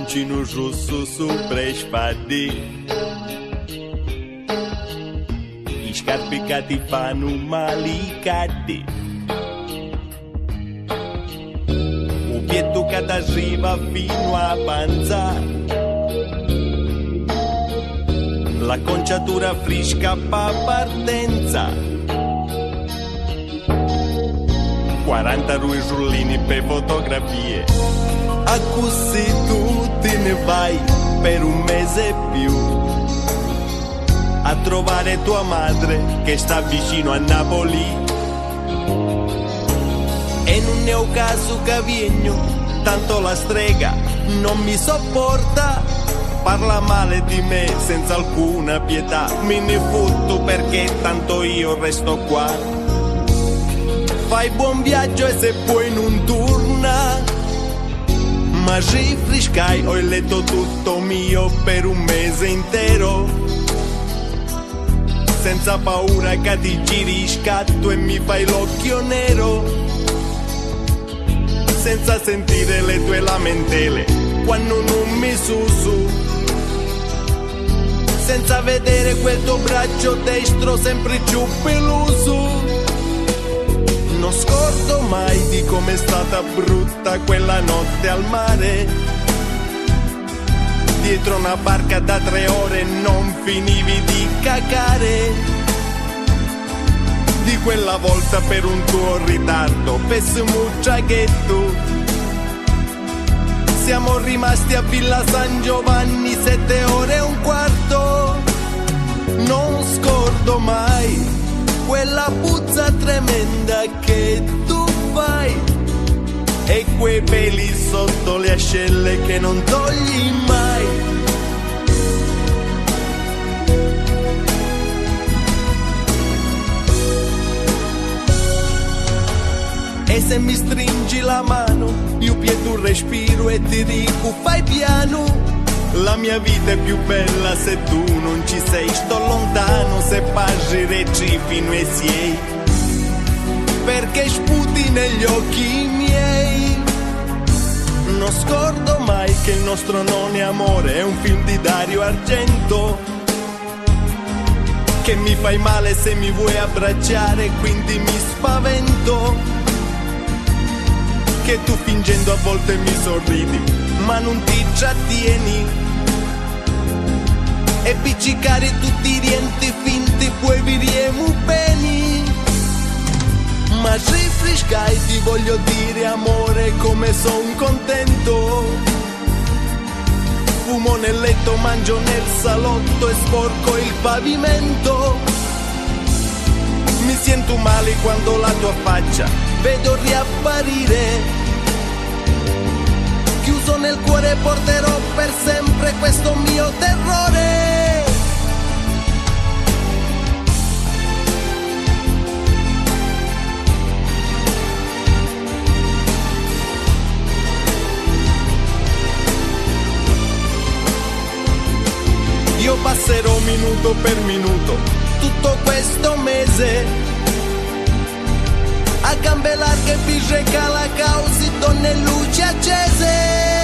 mancino giusto sopra i spadi. I scarpicati fanno malicati. Un pietto che arriva fino a panza. La conciatura fresca pa partenza. 40 rullini per fotografie. A così tu te ne vai per un mese e più a trovare tua madre che sta vicino a Napoli. E non è un caso che vieno, tanto la strega non mi sopporta. Parla male di me senza alcuna pietà. Me ne fotto perché tanto io resto qua. Fai buon viaggio e se poi non torna. Ma rifrescai, ho il letto tutto mio per un mese intero. Senza paura che ti giri scatto e mi fai l'occhio nero. Senza sentire le tue lamentele quando non mi su. Senza vedere quel tuo braccio destro sempre più peloso. Non scordo mai di com'è stata brutta quella notte al mare. Dietro una barca da 3 ore non finivi di cacare. Di quella volta per un tuo ritardo, pessimo giacchetto. Siamo rimasti a Villa San Giovanni 7 ore e un quarto. Non scordo mai quella puzza tremenda che tu fai e quei peli sotto le ascelle che non togli mai. E se mi stringi la mano, io piedo un respiro e ti dico fai piano. La mia vita è più bella se tu non ci sei. Sto lontano se passereci fino ai sei. Perché sputi negli occhi miei. Non scordo mai che il nostro non è amore, è un film di Dario Argento. Che mi fai male se mi vuoi abbracciare, quindi mi spavento. Che tu fingendo a volte mi sorridi, ma non ti trattieni. E piccicare tutti i rienti finti, poi viriamo bene. Ma rifrescai, ti voglio dire amore come son contento. Fumo nel letto, mangio nel salotto e sporco il pavimento. Mi sento male quando la tua faccia vedo riapparire. Chiuso nel cuore porterò per sempre questo mio terrore. Io passerò minuto per minuto tutto questo mese a gambe larghe, birre calacausi, donne e luci accese.